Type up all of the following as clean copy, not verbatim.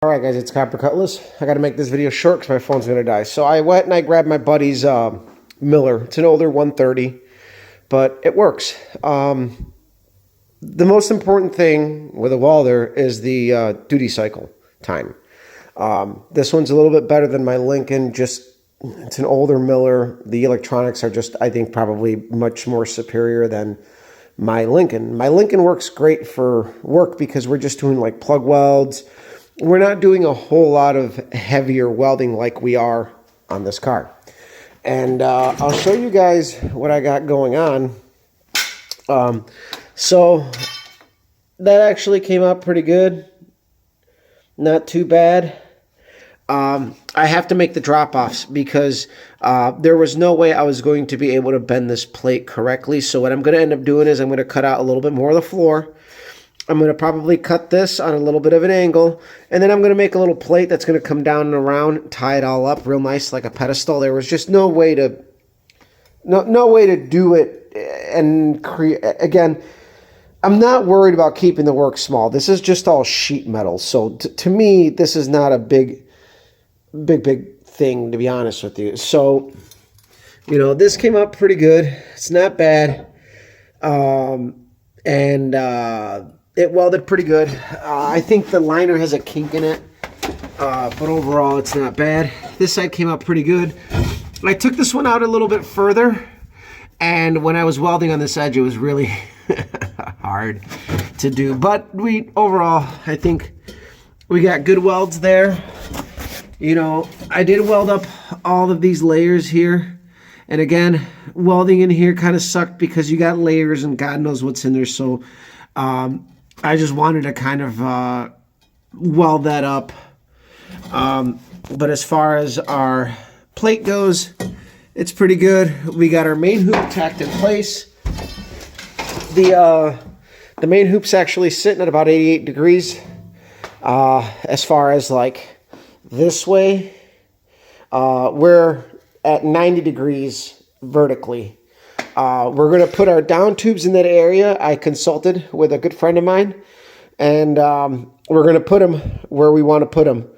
Alright guys, it's Copper Cutlass. I gotta make this video short because my phone's gonna die. So I went and I grabbed my buddy's Miller. It's an older 130, but it works. The most important thing with a welder is the duty cycle time. This one's a little bit better than my Lincoln. It's an older Miller. The electronics are just, I think, probably much more superior than my Lincoln. My Lincoln works great for work because we're just doing like plug welds. We're not doing a whole lot of heavier welding like we are on this car. And I'll show you guys what I got going on. So that actually came out pretty good. Not too bad. I have to make the drop-offs because there was no way I was going to be able to bend this plate correctly. So what I'm going to end up doing is I'm going to cut out a little bit more of the floor. I'm going to probably cut this on a little bit of an angle, and then I'm going to make a little plate that's going to come down and around, tie it all up real nice like a pedestal. There was just no way to do it and create. Again, I'm not worried about keeping the work small. This is just all sheet metal. So to me, this is not a big thing, to be honest with you. So, you know, this came out pretty good. It's not bad. It welded pretty good. I think the liner has a kink in it, but overall it's not bad. This side came out pretty good. I took this one out a little bit further, and when I was welding on this edge, it was really hard to do. But overall, I think we got good welds there. You know, I did weld up all of these layers here. And again, welding in here kind of sucked because you got layers and God knows what's in there. So I just wanted to kind of weld that up. But as far as our plate goes, it's pretty good. We got our main hoop tacked in place. The main hoop's actually sitting at about 88 degrees. As far as like this way, we're at 90 degrees vertically. We're going to put our down tubes in that area. I consulted with a good friend of mine, and we're going to put them where we want to put them.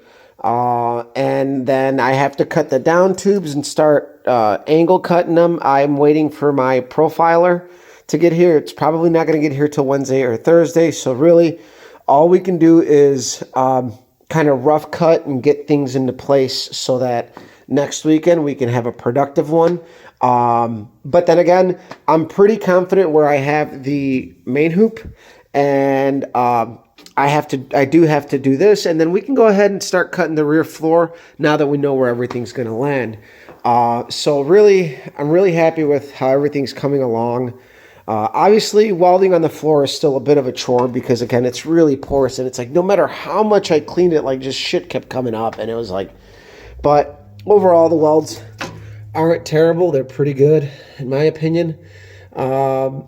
And then I have to cut the down tubes and start angle cutting them. I'm waiting for my profiler to get here. It's probably not going to get here till Wednesday or Thursday. So really, all we can do is kind of rough cut and get things into place so that next weekend we can have a productive one. But then again, I'm pretty confident where I have the main hoop, and I do have to do this, and then we can go ahead and start cutting the rear floor now that we know where everything's going to land. So really, I'm really happy with how everything's coming along. Obviously, welding on the floor is still a bit of a chore because, again, it's really porous, and it's like no matter how much I cleaned it, like just shit kept coming up, and it was like, but overall, the welds aren't terrible. They're pretty good, in my opinion. I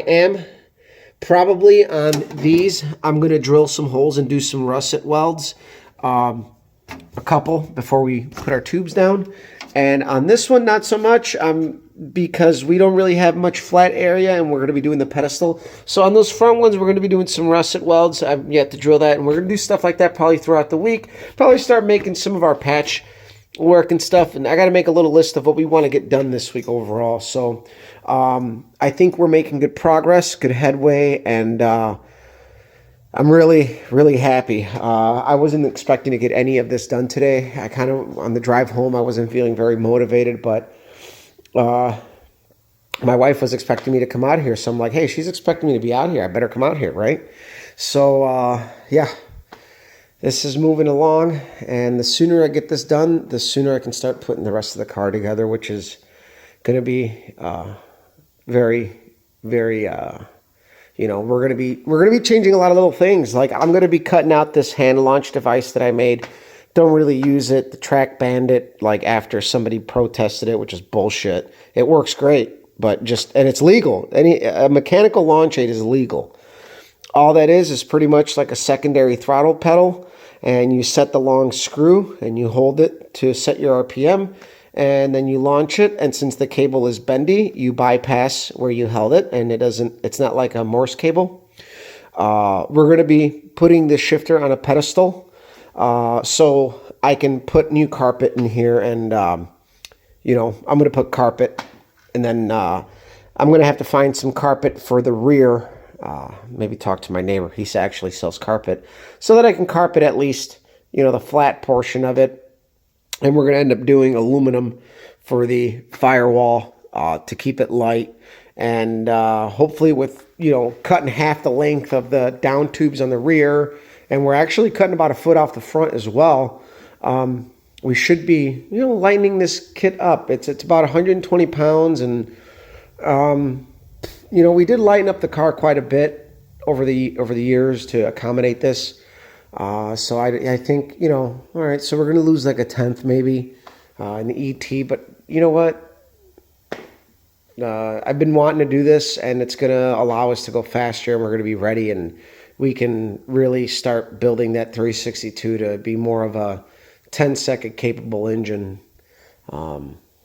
am probably on these. I'm going to drill some holes and do some russet welds, a couple before we put our tubes down. And on this one, not so much. Because we don't really have much flat area, and we're going to be doing the pedestal. So on those front ones, we're going to be doing some russet welds. I've yet to drill that, and we're going to do stuff like that probably throughout the week. Probably start making some of our patch work and stuff, and I got to make a little list of what we want to get done this week overall. So I think we're making good progress, good headway, and I'm really, really happy. I wasn't expecting to get any of this done today. I kind of, on the drive home, I wasn't feeling very motivated, but my wife was expecting me to come out here, so I'm like, hey, she's expecting me to be out here. I better come out here, right? So, yeah, this is moving along, and the sooner I get this done, the sooner I can start putting the rest of the car together, which is going to be very, very, you know, we're going to be changing a lot of little things. Like I'm going to be cutting out this hand launch device that I made. Don't really use it. The track banned it like after somebody protested it, which is bullshit. It works great, but and it's legal. A mechanical launch aid is legal. All that is pretty much like a secondary throttle pedal, and you set the long screw and you hold it to set your RPM, and then you launch it. And since the cable is bendy, you bypass where you held it, and it's not like a Morse cable. We're going to be putting the shifter on a pedestal, so I can put new carpet in here, and you know, I'm going to put carpet, and then I'm going to have to find some carpet for the rear. Maybe talk to my neighbor. He actually sells carpet, so that I can carpet at least, you know, the flat portion of it. And we're going to end up doing aluminum for the firewall to keep it light. And hopefully with, you know, cutting half the length of the down tubes on the rear. And we're actually cutting about a foot off the front as well. We should be, you know, lightening this kit up. It's about 120 pounds. And, you know, we did lighten up the car quite a bit over the years to accommodate this. So I think, you know, all right, so we're going to lose like a tenth maybe in the ET. But you know what? I've been wanting to do this, and it's going to allow us to go faster, and we're going to be ready, and we can really start building that 362 to be more of a 10-second capable engine,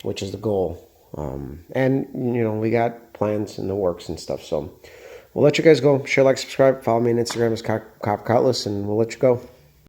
which is the goal. And, you know, we got plans in the works and stuff. So we'll let you guys go. Share, like, subscribe. Follow me on Instagram as Copper Cutlass, and we'll let you go.